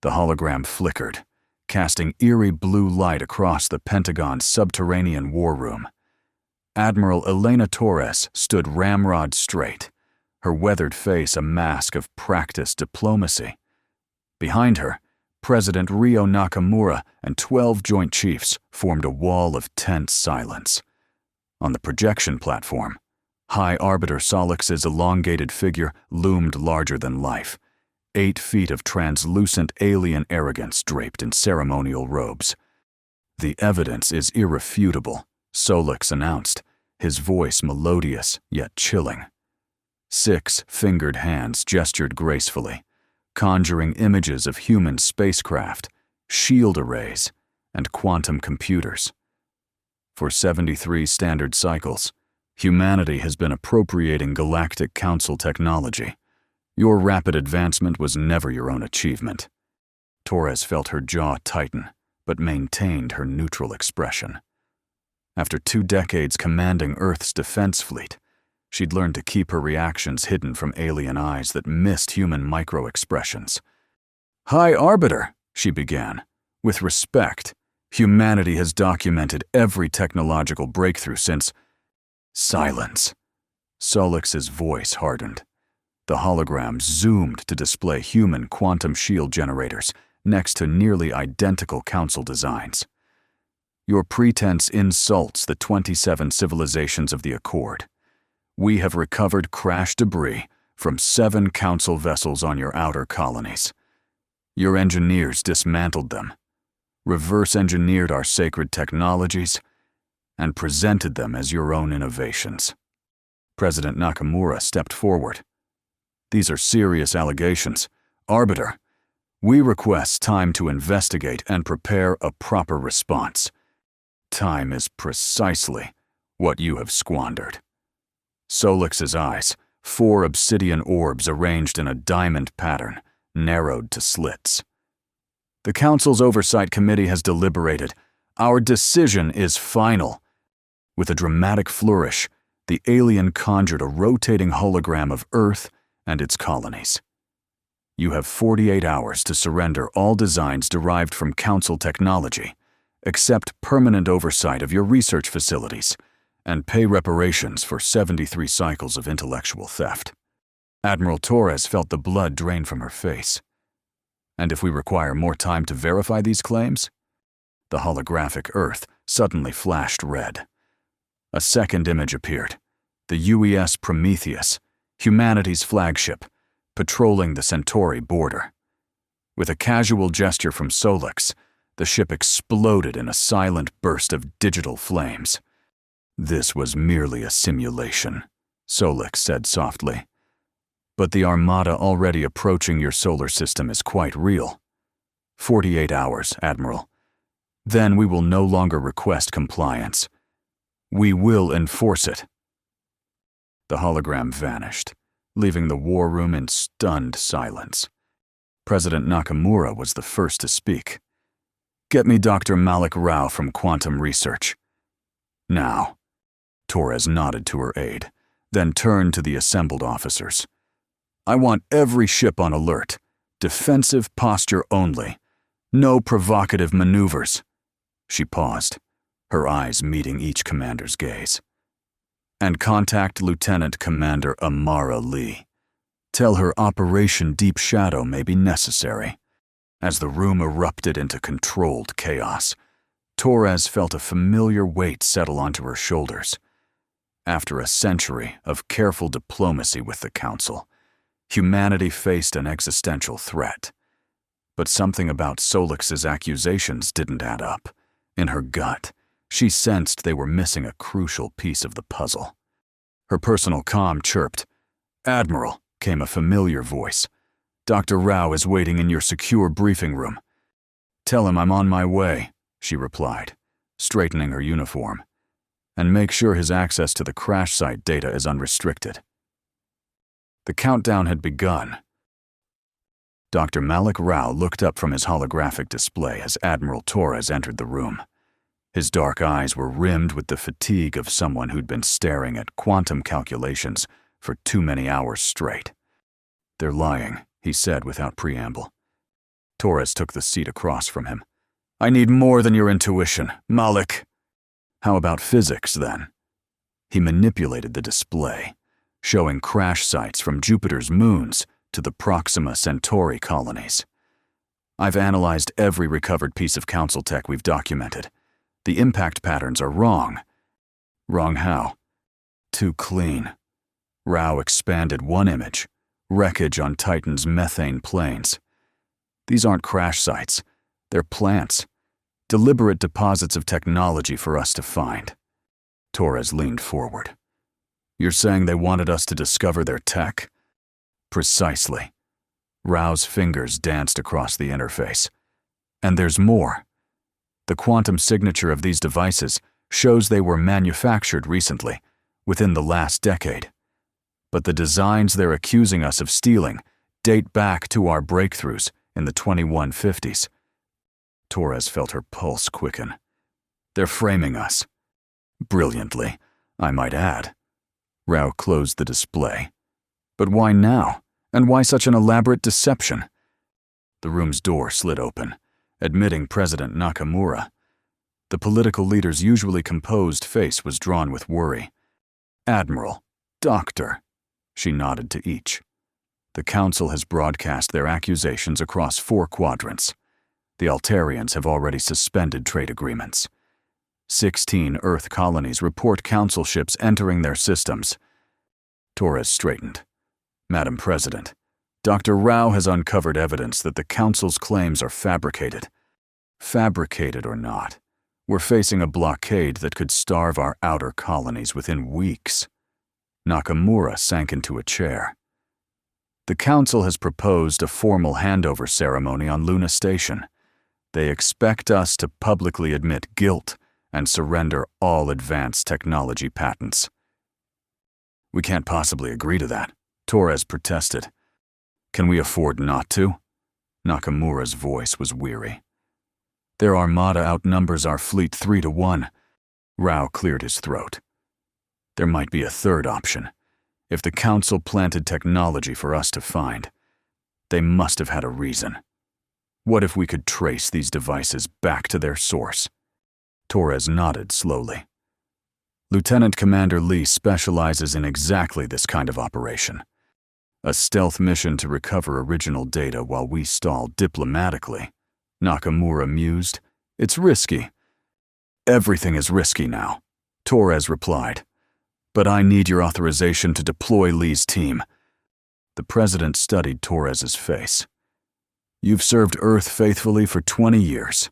The hologram flickered, casting eerie blue light across the Pentagon's subterranean war room. Admiral Elena Torres stood ramrod straight, her weathered face a mask of practiced diplomacy. Behind her, President Ryo Nakamura and 12 Joint Chiefs formed a wall of tense silence. On the projection platform, High Arbiter Solix's elongated figure loomed larger than life, 8 feet of translucent alien arrogance draped in ceremonial robes. "The evidence is irrefutable," Solix announced, his voice melodious yet chilling. 6 fingered hands gestured gracefully, conjuring images of human spacecraft, shield arrays, and quantum computers. For 73 standard cycles, humanity has been appropriating Galactic Council technology. Your rapid advancement was never your own achievement. Torres felt her jaw tighten, but maintained her neutral expression. After 2 decades commanding Earth's defense fleet, she'd learned to keep her reactions hidden from alien eyes that missed human micro-expressions. "High Arbiter," she began, "with respect, humanity has documented every technological breakthrough since—" "Silence." Solix's voice hardened. The hologram zoomed to display human quantum shield generators next to nearly identical Council designs. "Your pretense insults the 27 civilizations of the Accord. We have recovered crash debris from 7 Council vessels on your outer colonies. Your engineers dismantled them, reverse-engineered our sacred technologies, and presented them as your own innovations." President Nakamura stepped forward. "These are serious allegations. Arbiter, we request time to investigate and prepare a proper response. Time is precisely what you have squandered." Solix's eyes, 4 obsidian orbs arranged in a diamond pattern, narrowed to slits. "The Council's Oversight Committee has deliberated. Our decision is final." With a dramatic flourish, the alien conjured a rotating hologram of Earth and its colonies. "You have 48 hours to surrender all designs derived from Council technology, accept permanent oversight of your research facilities, and pay reparations for 73 cycles of intellectual theft." Admiral Torres felt the blood drain from her face. "And if we require more time to verify these claims?" The holographic Earth suddenly flashed red. A second image appeared, the UES Prometheus, humanity's flagship, patrolling the Centauri border. With a casual gesture from Solix, the ship exploded in a silent burst of digital flames. "This was merely a simulation," Solix said softly. "But the armada already approaching your solar system is quite real. 48 hours, Admiral. Then we will no longer request compliance. We will enforce it." The hologram vanished, leaving the war room in stunned silence. President Nakamura was the first to speak. "Get me Dr. Malik Rao from Quantum Research. Now." Torres nodded to her aide, then turned to the assembled officers. "I want every ship on alert. Defensive posture only. No provocative maneuvers." She paused, her eyes meeting each commander's gaze. "And contact Lieutenant Commander Amara Lee. Tell her Operation Deep Shadow may be necessary." As the room erupted into controlled chaos, Torres felt a familiar weight settle onto her shoulders. After a century of careful diplomacy with the Council, humanity faced an existential threat. But something about Solix's accusations didn't add up. In her gut, she sensed they were missing a crucial piece of the puzzle. Her personal comm chirped. "Admiral," came a familiar voice. "Dr. Rao is waiting in your secure briefing room." "Tell him I'm on my way," she replied, straightening her uniform. "And make sure his access to the crash site data is unrestricted." The countdown had begun. Dr. Malik Rao looked up from his holographic display as Admiral Torres entered the room. His dark eyes were rimmed with the fatigue of someone who'd been staring at quantum calculations for too many hours straight. "They're lying," he said without preamble. Torres took the seat across from him. I need more than your intuition, Malik. How about physics, then? He manipulated the display, showing crash sites from Jupiter's moons to the Proxima Centauri colonies. I've analyzed every recovered piece of council tech we've documented. The impact patterns are wrong. Wrong how? Too clean. Rao expanded one image, wreckage on Titan's methane plains. These aren't crash sites. They're plants. Deliberate deposits of technology for us to find. Torres leaned forward. You're saying they wanted us to discover their tech? Precisely. Rao's fingers danced across the interface. And there's more. The quantum signature of these devices shows they were manufactured recently, within the last decade. But the designs they're accusing us of stealing date back to our breakthroughs in the 2150s. Torres felt her pulse quicken. They're framing us. Brilliantly, I might add. Rao closed the display. But why now? And why such an elaborate deception? The room's door slid open, admitting President Nakamura. The political leader's usually composed face was drawn with worry. Admiral, Doctor, she nodded to each. The Council has broadcast their accusations across 4 quadrants. The Altarians have already suspended trade agreements. 16 Earth colonies report Council ships entering their systems. Torres straightened. Madam President, Dr. Rao has uncovered evidence that the Council's claims are fabricated. Fabricated or not, we're facing a blockade that could starve our outer colonies within weeks. Nakamura sank into a chair. The Council has proposed a formal handover ceremony on Luna Station. They expect us to publicly admit guilt and surrender all advanced technology patents. We can't possibly agree to that, Torres protested. Can we afford not to? Nakamura's voice was weary. Their armada outnumbers our fleet 3-1. Rao cleared his throat. There might be a third option. If the Council planted technology for us to find, they must have had a reason. What if we could trace these devices back to their source? Torres nodded slowly. Lieutenant Commander Lee specializes in exactly this kind of operation. A stealth mission to recover original data while we stall diplomatically. Nakamura mused. It's risky. Everything is risky now, Torres replied. But I need your authorization to deploy Lee's team. The President studied Torres's face. You've served Earth faithfully for 20 years.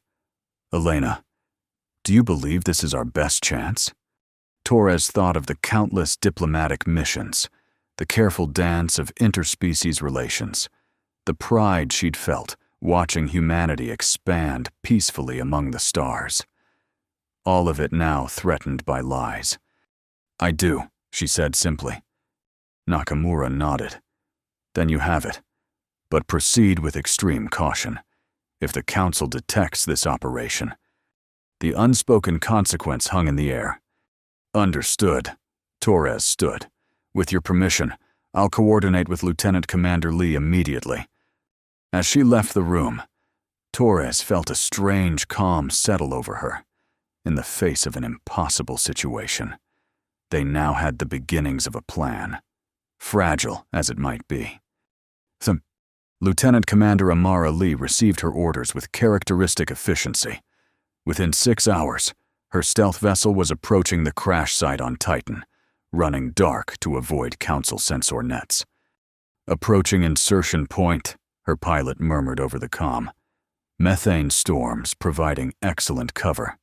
Elena, do you believe this is our best chance? Torres thought of the countless diplomatic missions, the careful dance of interspecies relations, the pride she'd felt watching humanity expand peacefully among the stars. All of it now threatened by lies. I do, she said simply. Nakamura nodded. Then you have it. But proceed with extreme caution. If the Council detects this operation, the unspoken consequence hung in the air. Understood. Torres stood. With your permission, I'll coordinate with Lieutenant Commander Lee immediately. As she left the room, Torres felt a strange calm settle over her. In the face of an impossible situation, they now had the beginnings of a plan, fragile as it might be. Lieutenant Commander Amara Lee received her orders with characteristic efficiency. Within 6 hours, her stealth vessel was approaching the crash site on Titan, running dark to avoid Council sensor nets. Approaching insertion point, her pilot murmured over the comm. Methane storms providing excellent cover.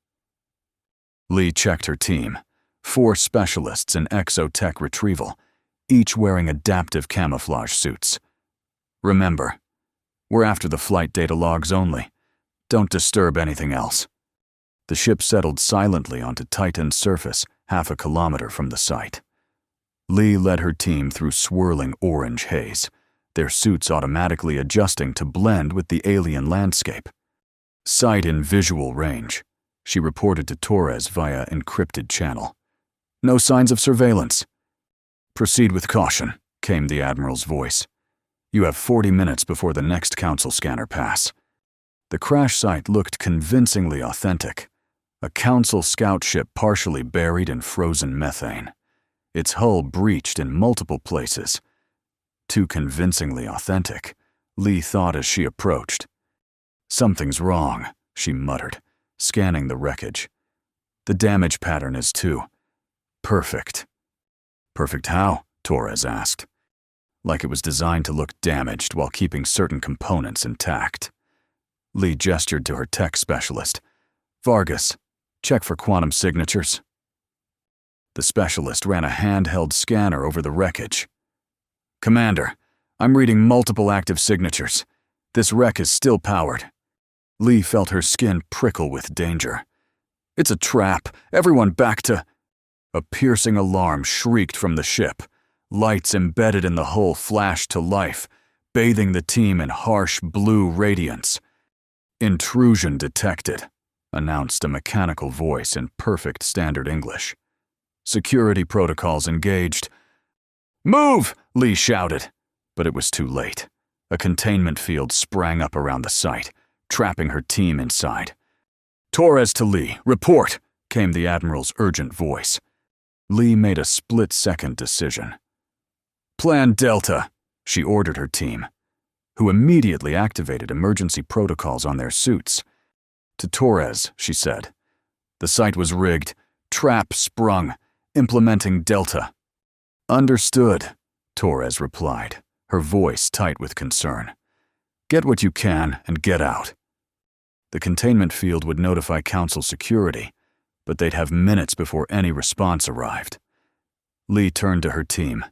Lee checked her team, 4 specialists in exotech retrieval, each wearing adaptive camouflage suits. Remember, we're after the flight data logs only. Don't disturb anything else. The ship settled silently onto Titan's surface, half a kilometer from the site. Lee led her team through swirling orange haze, their suits automatically adjusting to blend with the alien landscape. Sight in visual range, she reported to Torres via encrypted channel. No signs of surveillance. Proceed with caution, came the Admiral's voice. You have 40 minutes before the next Council scanner pass. The crash site looked convincingly authentic. A Council scout ship partially buried in frozen methane. Its hull breached in multiple places. Too convincingly authentic, Lee thought as she approached. "Something's wrong," she muttered, scanning the wreckage. "The damage pattern is too perfect." "Perfect how?" Torres asked. "Like it was designed to look damaged while keeping certain components intact." Lee gestured to her tech specialist. "Vargas, check for quantum signatures." The specialist ran a handheld scanner over the wreckage. "Commander, I'm reading multiple active signatures. This wreck is still powered." Lee felt her skin prickle with danger. "It's a trap. Everyone back to—" A piercing alarm shrieked from the ship. Lights embedded in the hull flashed to life, bathing the team in harsh blue radiance. "Intrusion detected," announced a mechanical voice in perfect standard English. "Security protocols engaged." "Move!" Lee shouted, but it was too late. A containment field sprang up around the site, trapping her team inside. "Torres to Lee, report!" came the Admiral's urgent voice. Lee made a split-second decision. "Plan Delta," she ordered her team, who immediately activated emergency protocols on their suits. To Torres, she said, "The site was rigged, trap sprung, implementing Delta." "Understood," Torres replied, her voice tight with concern. "Get what you can and get out." The containment field would notify Council security, but they'd have minutes before any response arrived. Lee turned to her team.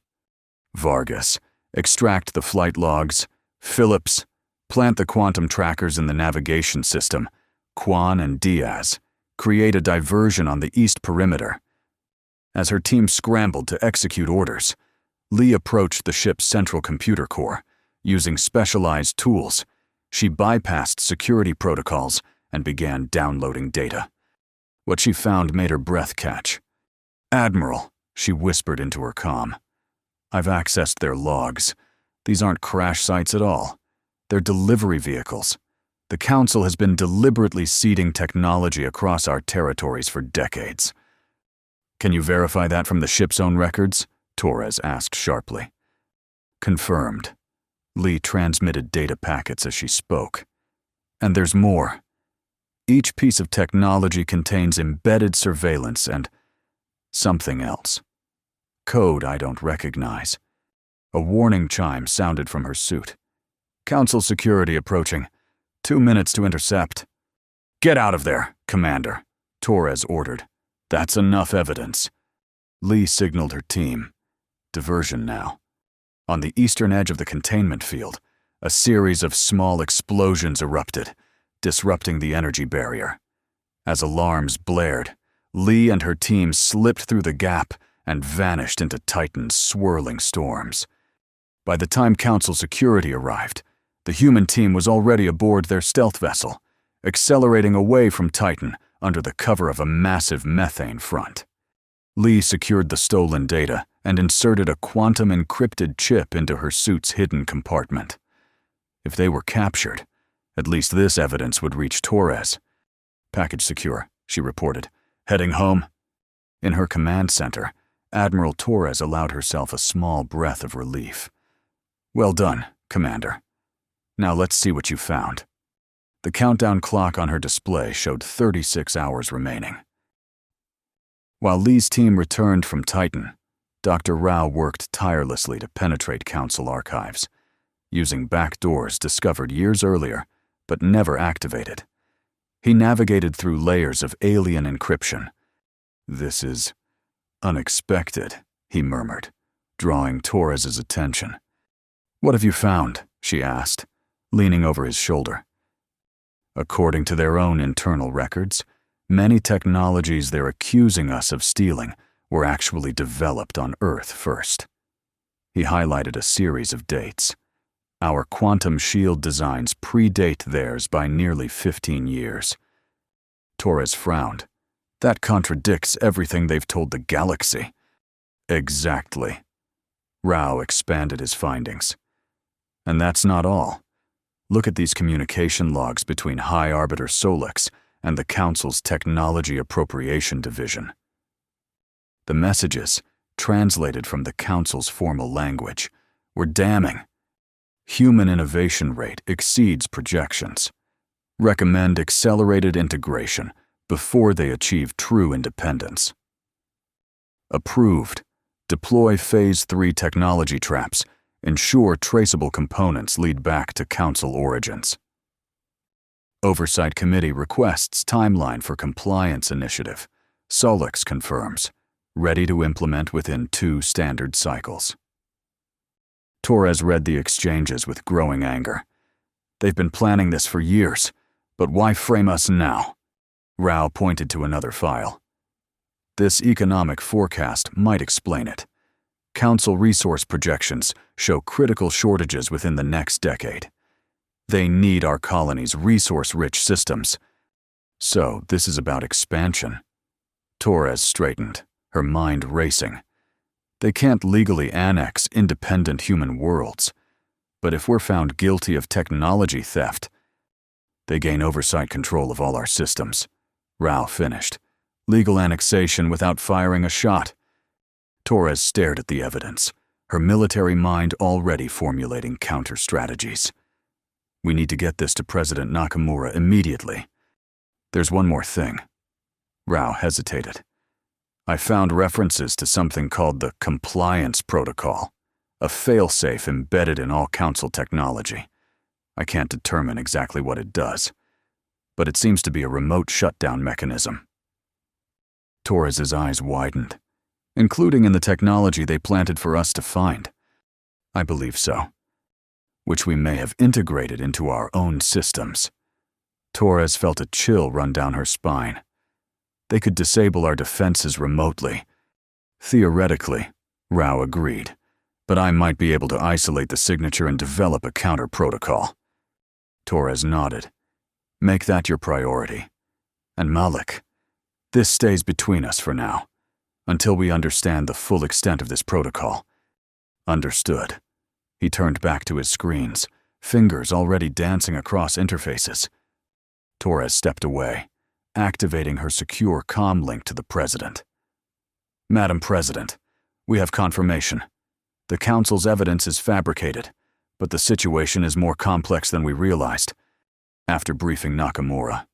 "Vargas, extract the flight logs. Phillips, plant the quantum trackers in the navigation system. Quan and Diaz, create a diversion on the east perimeter." As her team scrambled to execute orders, Lee approached the ship's central computer core. Using specialized tools, she bypassed security protocols and began downloading data. What she found made her breath catch. "Admiral," she whispered into her comm, "I've accessed their logs. These aren't crash sites at all. They're delivery vehicles. The Council has been deliberately seeding technology across our territories for decades." "Can you verify that from the ship's own records?" Torres asked sharply. "Confirmed." Lee transmitted data packets as she spoke. "And there's more. Each piece of technology contains embedded surveillance and something else. Code I don't recognize." A warning chime sounded from her suit. "Council security approaching. 2 minutes to intercept." "Get out of there, Commander," Torres ordered. "That's enough evidence." Lee signaled her team. Diversion now. On the eastern edge of the containment field, a series of small explosions erupted, disrupting the energy barrier. As alarms blared, Lee and her team slipped through the gap and vanished into Titan's swirling storms. By the time Council security arrived, the human team was already aboard their stealth vessel, accelerating away from Titan under the cover of a massive methane front. Lee secured the stolen data and inserted a quantum-encrypted chip into her suit's hidden compartment. If they were captured, at least this evidence would reach Torres. "Package secure," she reported. "Heading home." In her command center, Admiral Torres allowed herself a small breath of relief. "Well done, Commander. Now let's see what you found." The countdown clock on her display showed 36 hours remaining. While Lee's team returned from Titan, Dr. Rao worked tirelessly to penetrate Council archives, using back doors discovered years earlier but never activated. He navigated through layers of alien encryption. "This is unexpected," he murmured, drawing Torres's attention. "What have you found?" she asked, leaning over his shoulder. "According to their own internal records, many technologies they're accusing us of stealing were actually developed on Earth first." He highlighted a series of dates. "Our quantum shield designs predate theirs by nearly 15 years. Torres frowned. "That contradicts everything they've told the galaxy." "Exactly." Rao expanded his findings. "And that's not all. Look at these communication logs between High Arbiter Solix and the Council's Technology Appropriation Division. The messages, translated from the Council's formal language, were damning. Human innovation rate exceeds projections. Recommend accelerated integration before they achieve true independence. Approved. Deploy Phase 3 technology traps. Ensure traceable components lead back to Council origins. Oversight Committee requests timeline for compliance initiative. Solix confirms. Ready to implement within 2 standard cycles. Torres read the exchanges with growing anger. They've been planning this for years, but why frame us now? Rao pointed to another file. This economic forecast might explain it. Council resource projections show critical shortages within the next decade. They need our colony's resource-rich systems. So this is about expansion. Torres straightened, her mind racing. They can't legally annex independent human worlds. But if we're found guilty of technology theft, they gain oversight control of all our systems. Rao finished. Legal annexation without firing a shot. Torres stared at the evidence, her military mind already formulating counter-strategies. We need to get this to President Nakamura immediately. There's one more thing. Rao hesitated. I found references to something called the Compliance Protocol, a failsafe embedded in all Council technology. I can't determine exactly what it does, but it seems to be a remote shutdown mechanism. Torres's eyes widened. Including in the technology they planted for us to find. I believe so. Which we may have integrated into our own systems. Torres felt a chill run down her spine. They could disable our defenses remotely. Theoretically, Rao agreed, but I might be able to isolate the signature and develop a counter-protocol. Torres nodded. Make that your priority. And Malik, this stays between us for now. Until we understand the full extent of this protocol. Understood. He turned back to his screens, fingers already dancing across interfaces. Torres stepped away, activating her secure comm link to the President. Madam President, we have confirmation. The Council's evidence is fabricated, but the situation is more complex than we realized. After briefing Nakamura,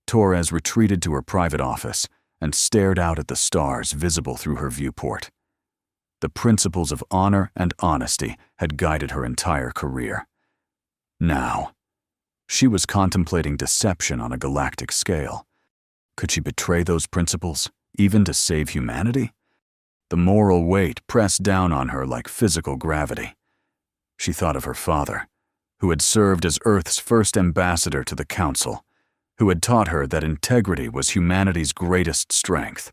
Torres retreated to her private office and stared out at the stars visible through her viewport. The principles of honor and honesty had guided her entire career. Now, she was contemplating deception on a galactic scale. Could she betray those principles, even to save humanity? The moral weight pressed down on her like physical gravity. She thought of her father, who had served as Earth's first ambassador to the Council, who had taught her that integrity was humanity's greatest strength.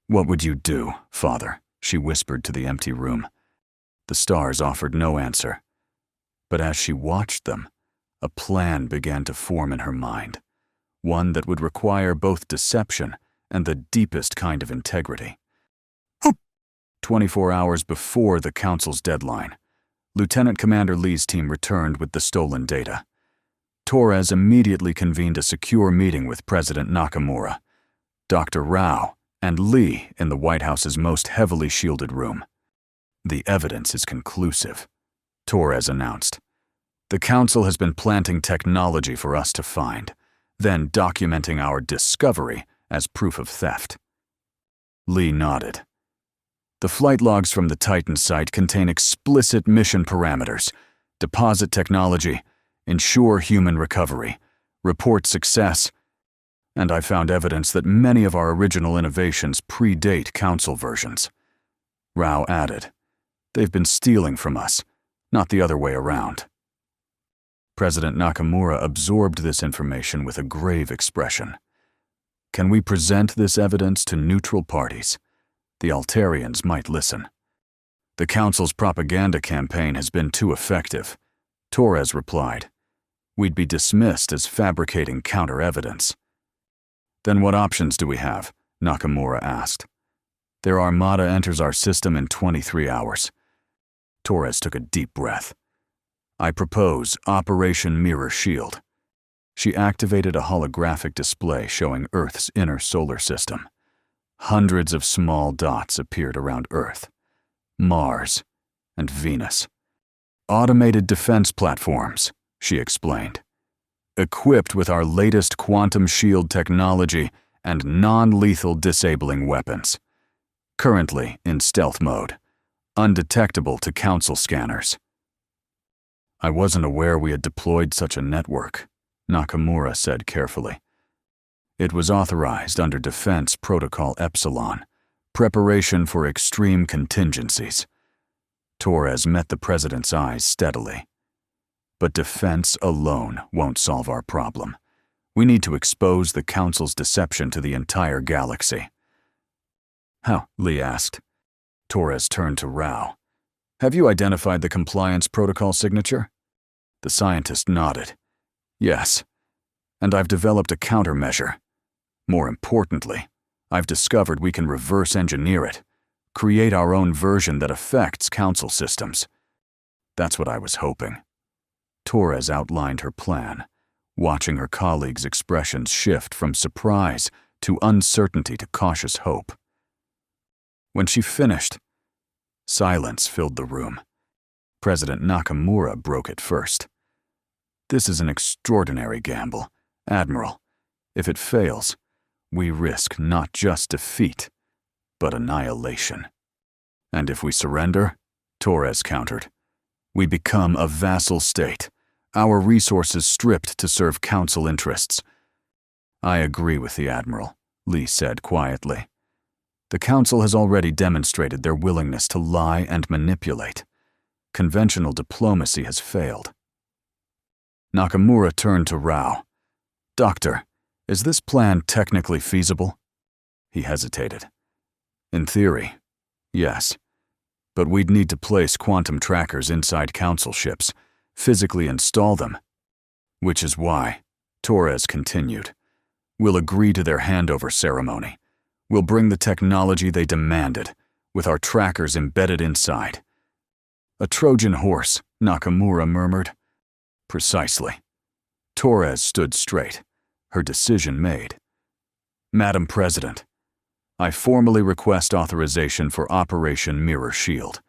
What would you do, Father? She whispered to the empty room. The stars offered no answer. But as she watched them, a plan began to form in her mind, one that would require both deception and the deepest kind of integrity. 24 hours before the Council's deadline, Lieutenant Commander Lee's team returned with the stolen data. Torres immediately convened a secure meeting with President Nakamura, Dr. Rao, and Lee in the White House's most heavily shielded room. The evidence is conclusive, Torres announced. The Council has been planting technology for us to find, then documenting our discovery as proof of theft. Lee nodded. The flight logs from the Titan site contain explicit mission parameters: deposit technology, ensure human recovery, report success, and I found evidence that many of our original innovations predate Council versions. Rao added, they've been stealing from us, not the other way around. President Nakamura absorbed this information with a grave expression. Can we present this evidence to neutral parties? The Altarians might listen. The Council's propaganda campaign has been too effective, Torres replied. We'd be dismissed as fabricating counter-evidence. Then what options do we have? Nakamura asked. Their armada enters our system in 23 hours. Torres took a deep breath. I propose Operation Mirror Shield. She activated a holographic display showing Earth's inner solar system. Hundreds of small dots appeared around Earth, Mars, and Venus. Automated defense platforms, she explained, equipped with our latest quantum shield technology and non-lethal disabling weapons. Currently in stealth mode, undetectable to Council scanners. I wasn't aware we had deployed such a network, Nakamura said carefully. It was authorized under Defense Protocol Epsilon, preparation for extreme contingencies. Torres met the president's eyes steadily. But defense alone won't solve our problem. We need to expose the Council's deception to the entire galaxy. How? Lee asked. Torres turned to Rao. Have you identified the compliance protocol signature? The scientist nodded. Yes, and I've developed a countermeasure. More importantly, I've discovered we can reverse engineer it, create our own version that affects Council systems. That's what I was hoping. Torres outlined her plan, watching her colleagues' expressions shift from surprise to uncertainty to cautious hope. When she finished, silence filled the room. President Nakamura broke it first. This is an extraordinary gamble, Admiral. If it fails, we risk not just defeat, but annihilation. And if we surrender, Torres countered, we become a vassal state, our resources stripped to serve Council interests. I agree with the Admiral, Lee said quietly. The Council has already demonstrated their willingness to lie and manipulate. Conventional diplomacy has failed. Nakamura turned to Rao. Doctor, is this plan technically feasible? He hesitated. In theory, yes. But we'd need to place quantum trackers inside Council ships, physically install them. Which is why, Torres continued, we'll agree to their handover ceremony. We'll bring the technology they demanded, with our trackers embedded inside. A Trojan horse, Nakamura murmured. Precisely. Torres stood straight, her decision made. Madam President, I formally request authorization for Operation Mirror Shield.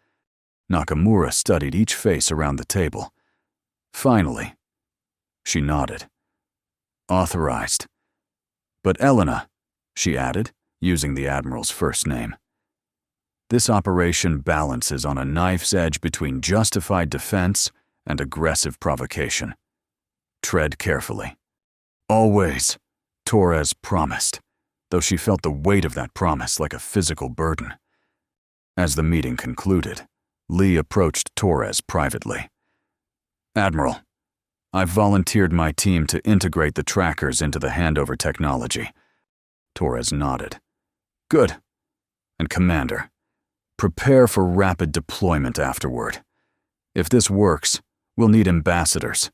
Nakamura studied each face around the table. Finally, she nodded. Authorized. But Elena, she added, using the Admiral's first name. This operation balances on a knife's edge between justified defense and aggressive provocation. Tread carefully. Always, Torres promised, though she felt the weight of that promise like a physical burden. As the meeting concluded, Lee approached Torres privately. Admiral, I've volunteered my team to integrate the trackers into the handover technology. Torres nodded. Good. And Commander, prepare for rapid deployment afterward. If this works, we'll need ambassadors,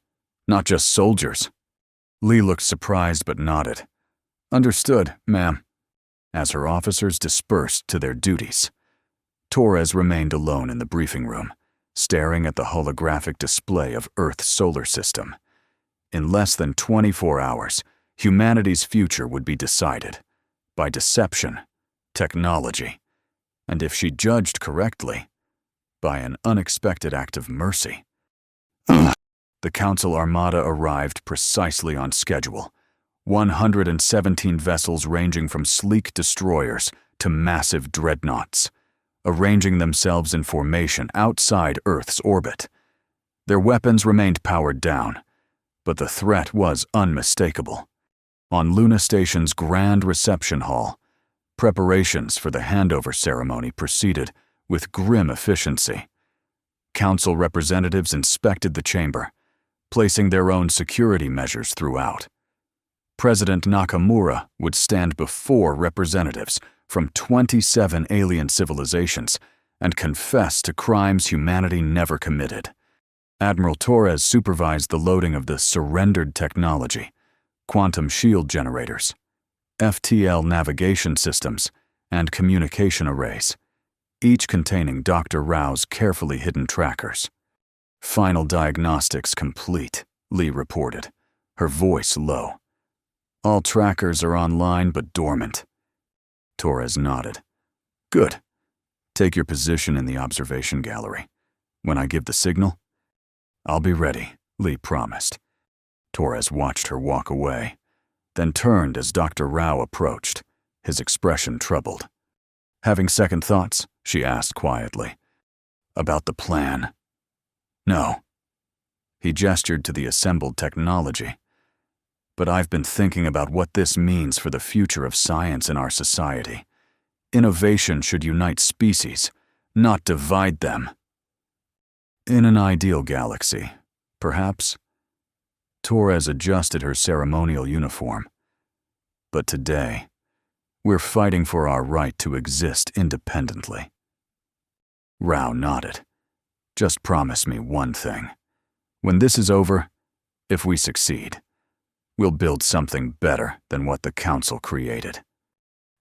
not just soldiers. Lee looked surprised but nodded. Understood, ma'am. As her officers dispersed to their duties, Torres remained alone in the briefing room, staring at the holographic display of Earth's solar system. In less than 24 hours, humanity's future would be decided by deception, technology, and if she judged correctly, by an unexpected act of mercy. The Council Armada arrived precisely on schedule. 117 vessels ranging from sleek destroyers to massive dreadnoughts, arranging themselves in formation outside Earth's orbit. Their weapons remained powered down, but the threat was unmistakable. On Luna Station's grand reception hall, preparations for the handover ceremony proceeded with grim efficiency. Council representatives inspected the chamber, placing their own security measures throughout. President Nakamura would stand before representatives from 27 alien civilizations and confess to crimes humanity never committed. Admiral Torres supervised the loading of the surrendered technology, quantum shield generators, FTL navigation systems, and communication arrays, each containing Dr. Rao's carefully hidden trackers. Final diagnostics complete, Lee reported, her voice low. All trackers are online but dormant. Torres nodded. Good. Take your position in the observation gallery. When I give the signal, I'll be ready, Lee promised. Torres watched her walk away, then turned as Dr. Rao approached, his expression troubled. Having second thoughts, she asked quietly. About the plan? No. He gestured to the assembled technology. But I've been thinking about what this means for the future of science in our society. Innovation should unite species, not divide them. In an ideal galaxy, perhaps. Torres adjusted her ceremonial uniform. But today, we're fighting for our right to exist independently. Rao nodded. Just promise me one thing. When this is over, if we succeed, we'll build something better than what the Council created.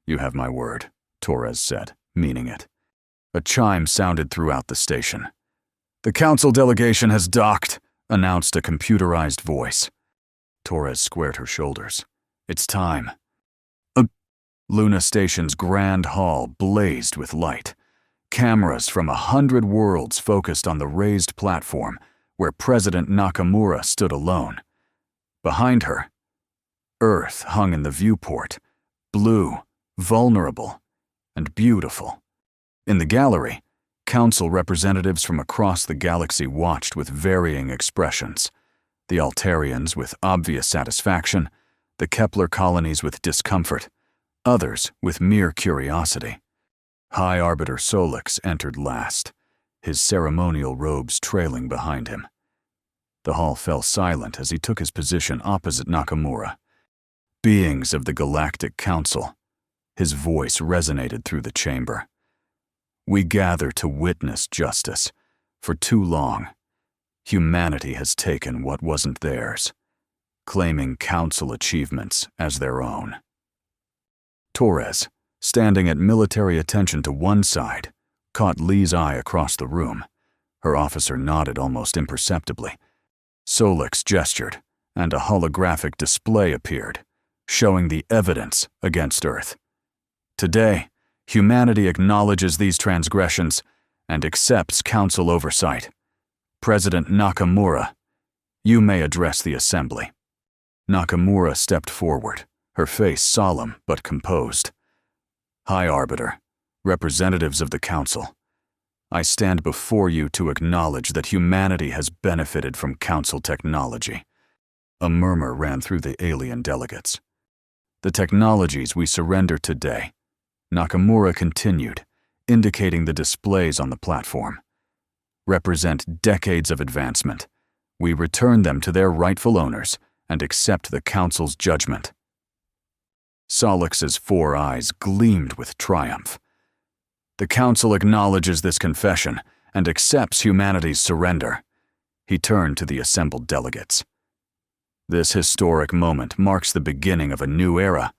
You have my word, Torres said, meaning it. A chime sounded throughout the station. The Council delegation has docked, announced a computerized voice. Torres squared her shoulders. It's time. Luna Station's grand hall blazed with light. Cameras from 100 worlds focused on the raised platform where President Nakamura stood alone. Behind her, Earth hung in the viewport, blue, vulnerable, and beautiful. In the gallery, Council representatives from across the galaxy watched with varying expressions. The Altarians with obvious satisfaction, the Kepler colonies with discomfort, others with mere curiosity. High Arbiter Solix entered last, his ceremonial robes trailing behind him. The hall fell silent as he took his position opposite Nakamura. Beings of the Galactic Council, his voice resonated through the chamber. We gather to witness justice. For too long, humanity has taken what wasn't theirs, claiming Council achievements as their own. Torres, standing at military attention to one side, caught Lee's eye across the room. Her officer nodded almost imperceptibly. Solix gestured, and a holographic display appeared, showing the evidence against Earth. Today, humanity acknowledges these transgressions and accepts Council oversight. President Nakamura, you may address the assembly. Nakamura stepped forward, her face solemn but composed. High Arbiter, representatives of the Council, I stand before you to acknowledge that humanity has benefited from Council technology. A murmur ran through the alien delegates. The technologies we surrender today, Nakamura continued, indicating the displays on the platform, represent decades of advancement. We return them to their rightful owners and accept the Council's judgment. Solix's 4 eyes gleamed with triumph. The Council acknowledges this confession and accepts humanity's surrender. He turned to the assembled delegates. This historic moment marks the beginning of a new era,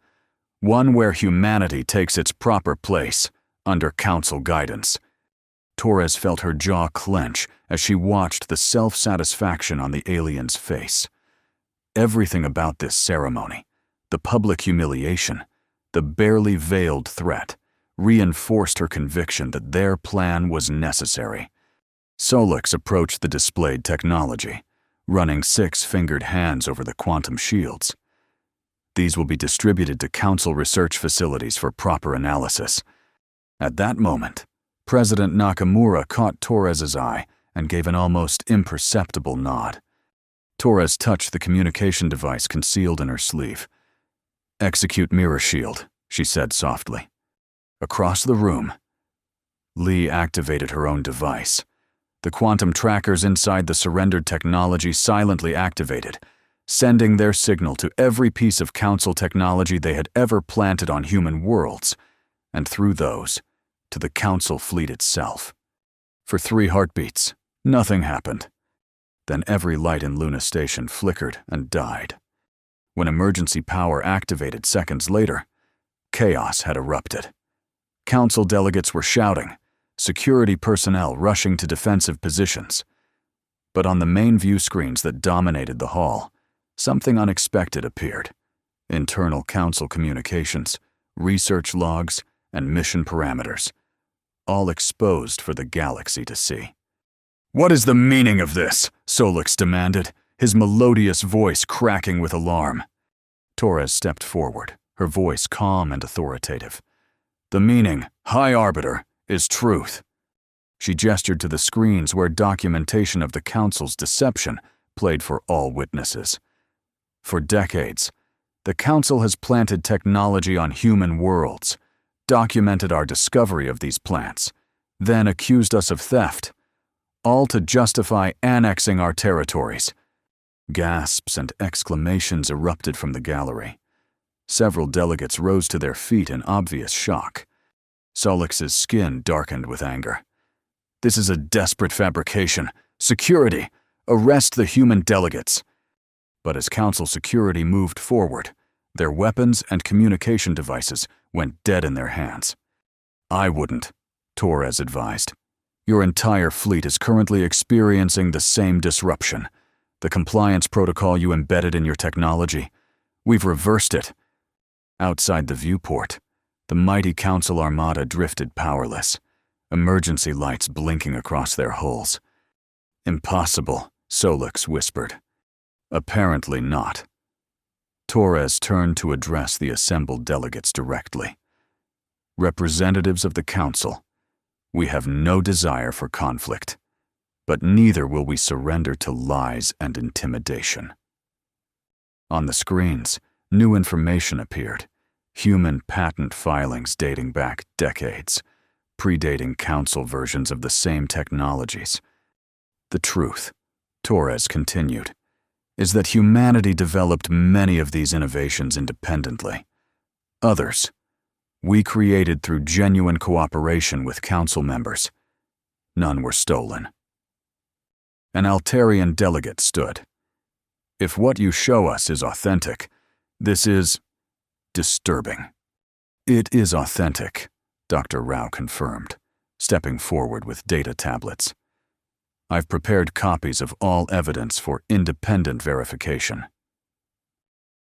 one where humanity takes its proper place under Council guidance. Torres felt her jaw clench as she watched the self-satisfaction on the alien's face. Everything about this ceremony, the public humiliation, the barely veiled threat, reinforced her conviction that their plan was necessary. Solix approached the displayed technology, running 6-fingered hands over the quantum shields. These will be distributed to Council research facilities for proper analysis. At that moment, President Nakamura caught Torres's eye and gave an almost imperceptible nod. Torres touched the communication device concealed in her sleeve. Execute mirror shield, she said softly. Across the room, Lee activated her own device. The quantum trackers inside the surrendered technology silently activated, sending their signal to every piece of Council technology they had ever planted on human worlds, and through those, to the Council fleet itself. For 3 heartbeats, nothing happened. Then every light in Luna Station flickered and died. When emergency power activated seconds later, chaos had erupted. Council delegates were shouting, security personnel rushing to defensive positions. But on the main view screens that dominated the hall, something unexpected appeared. Internal council communications, research logs, and mission parameters, all exposed for the galaxy to see. "What is the meaning of this?" Solix demanded, his melodious voice cracking with alarm. Torres stepped forward, her voice calm and authoritative. "The meaning, High Arbiter, is truth." She gestured to the screens where documentation of the Council's deception played for all witnesses. For decades, the Council has planted technology on human worlds, documented our discovery of these plants, then accused us of theft, all to justify annexing our territories. Gasps and exclamations erupted from the gallery. Several delegates rose to their feet in obvious shock. Solix's skin darkened with anger. "This is a desperate fabrication. Security! Arrest the human delegates!" But as Council security moved forward, their weapons and communication devices went dead in their hands. "I wouldn't," Torres advised. "Your entire fleet is currently experiencing the same disruption. The compliance protocol you embedded in your technology, we've reversed it." Outside the viewport, the mighty Council armada drifted powerless, emergency lights blinking across their hulls. "Impossible," Solix whispered. "Apparently not." Torres turned to address the assembled delegates directly. "Representatives of the Council, we have no desire for conflict, but neither will we surrender to lies and intimidation." On the screens, new information appeared. Human patent filings dating back decades, predating Council versions of the same technologies. "The truth," Torres continued, "is that humanity developed many of these innovations independently. Others, we created through genuine cooperation with Council members. None were stolen." An Altarian delegate stood. "If what you show us is authentic, this is disturbing." "It is authentic," Dr. Rao confirmed, stepping forward with data tablets. "I've prepared copies of all evidence for independent verification."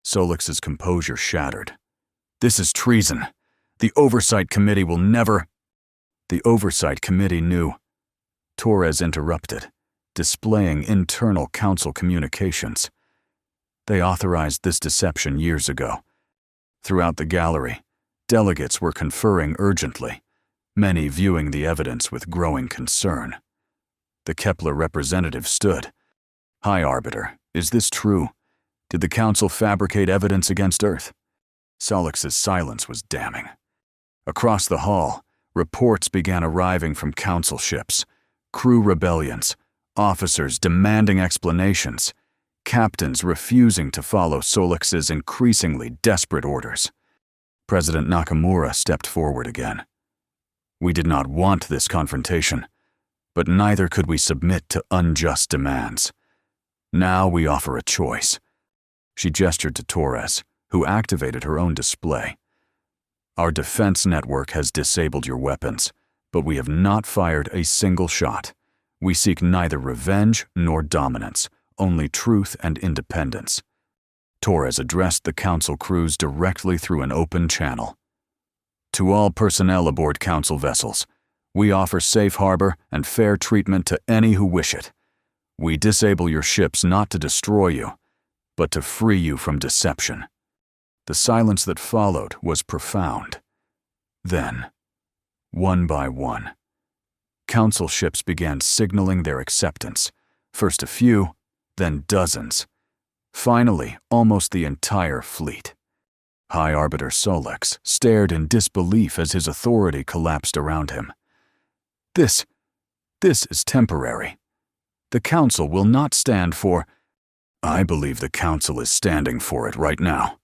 Solix's composure shattered. "This is treason. The Oversight Committee will never—" "The Oversight Committee knew," Torres interrupted, displaying internal Council communications. "They authorized this deception years ago. Throughout the gallery, delegates were conferring urgently, many viewing the evidence with growing concern." The Kepler representative stood. "High Arbiter, is this true? Did the Council fabricate evidence against Earth?" Solix's silence was damning. Across the hall, reports began arriving from Council ships, crew rebellions, officers demanding explanations, captains refusing to follow Solix's increasingly desperate orders. President Nakamura stepped forward again. "We did not want this confrontation, but neither could we submit to unjust demands. Now we offer a choice." She gestured to Torres, who activated her own display. "Our defense network has disabled your weapons, but we have not fired a single shot. We seek neither revenge nor dominance, only truth and independence." Torres addressed the Council crews directly through an open channel. "To all personnel aboard Council vessels, we offer safe harbor and fair treatment to any who wish it. We disable your ships not to destroy you, but to free you from deception." The silence that followed was profound. Then, one by one, Council ships began signaling their acceptance, first a few, then dozens. Finally, almost the entire fleet. High Arbiter Solix stared in disbelief as his authority collapsed around him. This is temporary. The Council will not stand for—" "I believe the Council is standing for it right now,"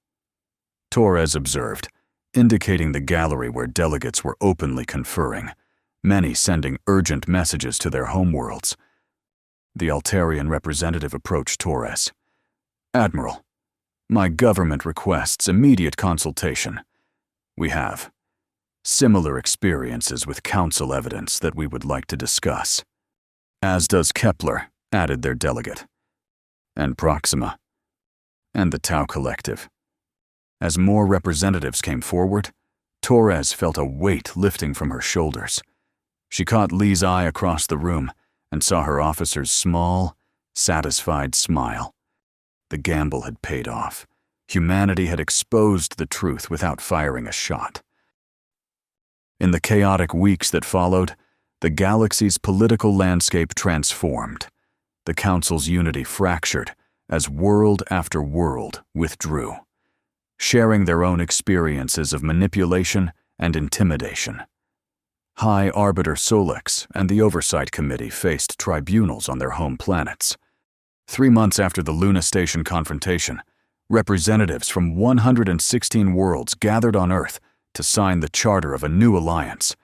Torres observed, indicating the gallery where delegates were openly conferring, many sending urgent messages to their homeworlds. The Altarian representative approached Torres. "Admiral, my government requests immediate consultation. We have similar experiences with Council evidence that we would like to discuss." "As does Kepler added their delegate. And Proxima. And the Tau Collective. As more representatives came forward, Torres felt a weight lifting from her shoulders. She caught Lee's eye across the room and saw her officer's small, satisfied smile. The gamble had paid off. Humanity had exposed the truth without firing a shot. In the chaotic weeks that followed, the galaxy's political landscape transformed. The Council's unity fractured as world after world withdrew, sharing their own experiences of manipulation and intimidation. High Arbiter Solix and the Oversight Committee faced tribunals on their home planets. 3 months after the Luna Station confrontation, representatives from 116 worlds gathered on Earth to sign the charter of a new alliance.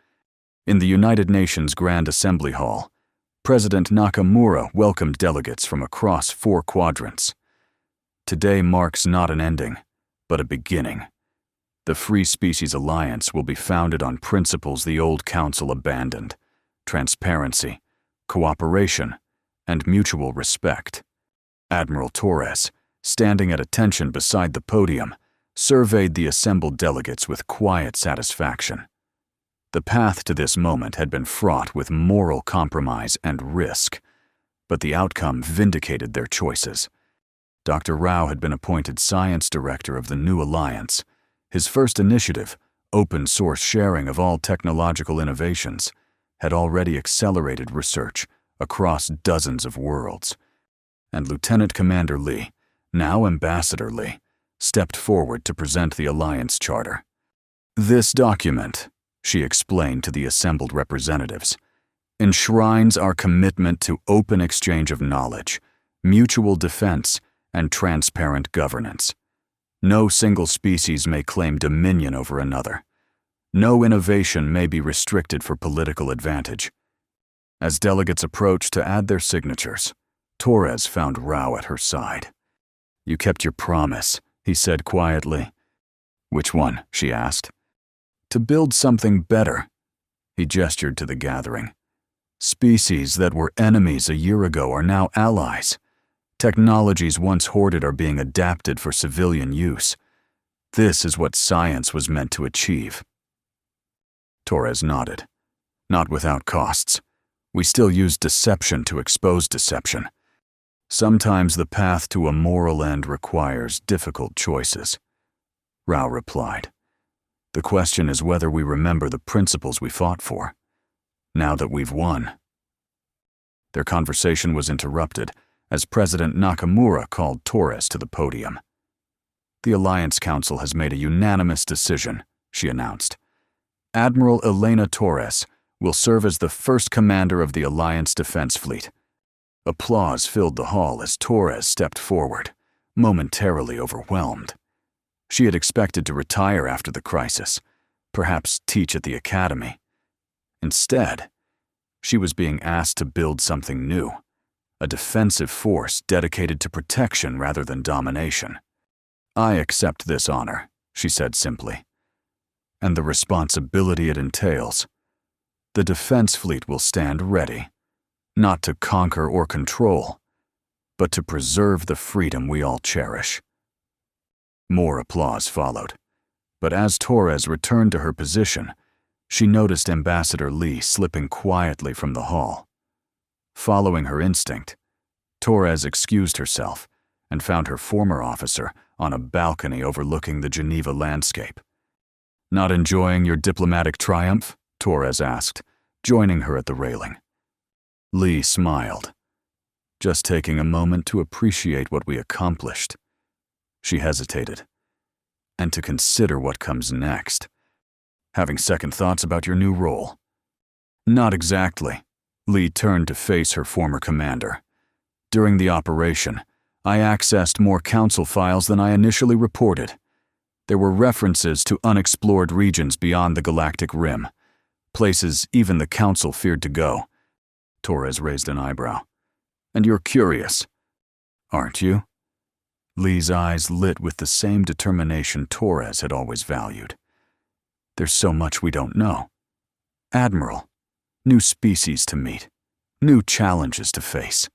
In the United Nations Grand Assembly Hall, President Nakamura welcomed delegates from across 4 quadrants. Today marks not an ending, but a beginning. The Free Species Alliance will be founded on principles the old Council abandoned: transparency, cooperation, and mutual respect. Admiral Torres, standing at attention beside the podium, surveyed the assembled delegates with quiet satisfaction. The path to this moment had been fraught with moral compromise and risk, but the outcome vindicated their choices. Dr. Rao had been appointed Science Director of the new alliance. His first initiative, open-source sharing of all technological innovations, had already accelerated research across dozens of worlds. And Lieutenant Commander Lee, now Ambassador Lee, stepped forward to present the alliance charter. "This document," she explained to the assembled representatives, "enshrines our commitment to open exchange of knowledge, mutual defense, and transparent governance. No single species may claim dominion over another. No innovation may be restricted for political advantage." As delegates approached to add their signatures, Torres found Rao at her side. "You kept your promise," he said quietly. "Which one?" she asked. "To build something better." He gestured to the gathering. "Species that were enemies a year ago are now allies. Technologies once hoarded are being adapted for civilian use. This is what science was meant to achieve." Torres nodded. "Not without costs. We still use deception to expose deception. Sometimes the path to a moral end requires difficult choices." Rao replied. "The question is whether we remember the principles we fought for, now that we've won." Their conversation was interrupted as President Nakamura called Torres to the podium. "The Alliance Council has made a unanimous decision," she announced. "Admiral Elena Torres will serve as the first commander of the Alliance Defense Fleet." Applause filled the hall as Torres stepped forward, momentarily overwhelmed. She had expected to retire after the crisis, perhaps teach at the academy. Instead, she was being asked to build something new, a defensive force dedicated to protection rather than domination. "I accept this honor," she said simply, "and the responsibility it entails. The defense fleet will stand ready, not to conquer or control, but to preserve the freedom we all cherish." More applause followed, but as Torres returned to her position, she noticed Ambassador Lee slipping quietly from the hall. Following her instinct, Torres excused herself and found her former officer on a balcony overlooking the Geneva landscape. "Not enjoying your diplomatic triumph?" Torres asked, joining her at the railing. Lee smiled. "Just taking a moment to appreciate what we accomplished." She hesitated. "And to consider what comes next. Having second thoughts about your new role?" "Not exactly." Lee turned to face her former commander. "During the operation, I accessed more council files than I initially reported. There were references to unexplored regions beyond the galactic rim, places even the council feared to go." Torres raised an eyebrow. "And you're curious, aren't you?" Lee's eyes lit with the same determination Torres had always valued. "There's so much we don't know. Admiral, new species to meet, new challenges to face.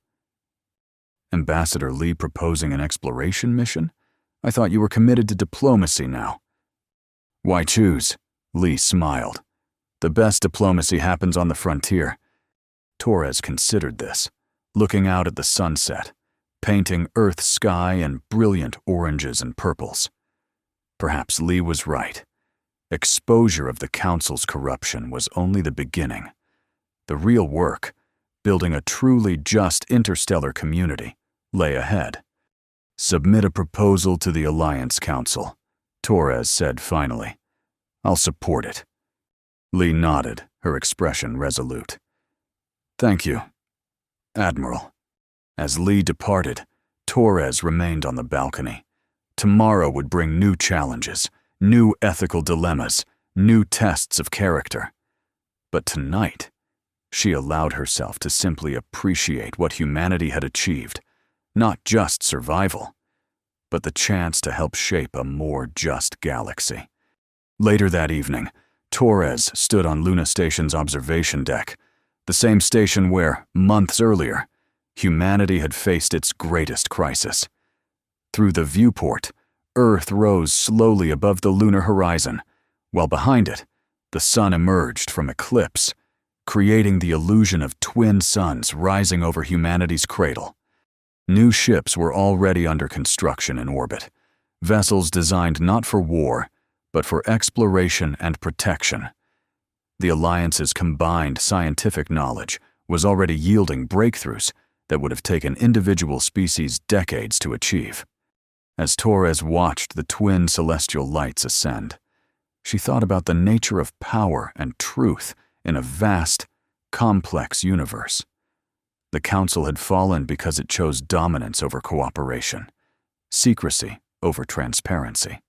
Ambassador Lee proposing an exploration mission? I thought you were committed to diplomacy now. Why choose? Lee smiled. The best diplomacy happens on the frontier. Torres considered this, looking out at the sunset, painting Earth's sky in brilliant oranges and purples. Perhaps Lee was right. Exposure of the Council's corruption was only the beginning. The real work, building a truly just interstellar community, lay ahead. Submit a proposal to the Alliance Council, Torres said finally. I'll support it. Lee nodded, her expression resolute. Thank you, Admiral. As Lee departed, Torres remained on the balcony. Tomorrow would bring new challenges, new ethical dilemmas, new tests of character. But tonight, she allowed herself to simply appreciate what humanity had achieved, not just survival, but the chance to help shape a more just galaxy. Later that evening, Torres stood on Luna Station's observation deck, the same station where, months earlier, humanity had faced its greatest crisis. Through the viewport, Earth rose slowly above the lunar horizon, while behind it, the sun emerged from eclipse, creating the illusion of twin suns rising over humanity's cradle. New ships were already under construction in orbit, vessels designed not for war, but for exploration and protection. The Alliance's combined scientific knowledge was already yielding breakthroughs that would have taken individual species decades to achieve. As Torres watched the twin celestial lights ascend, she thought about the nature of power and truth in a vast, complex universe. The Council had fallen because it chose dominance over cooperation, secrecy over transparency.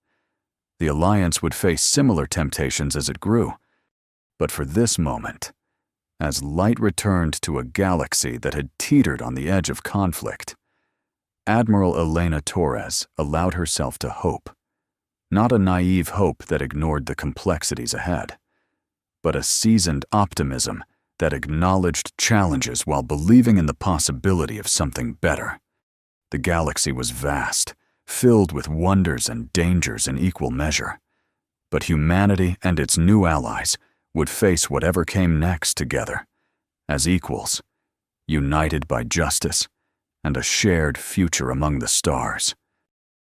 The Alliance would face similar temptations as it grew, but for this moment, as light returned to a galaxy that had teetered on the edge of conflict, Admiral Elena Torres allowed herself to hope. Not a naive hope that ignored the complexities ahead, but a seasoned optimism that acknowledged challenges while believing in the possibility of something better. The galaxy was vast, filled with wonders and dangers in equal measure, but humanity and its new allies would face whatever came next together, as equals, united by justice and a shared future among the stars.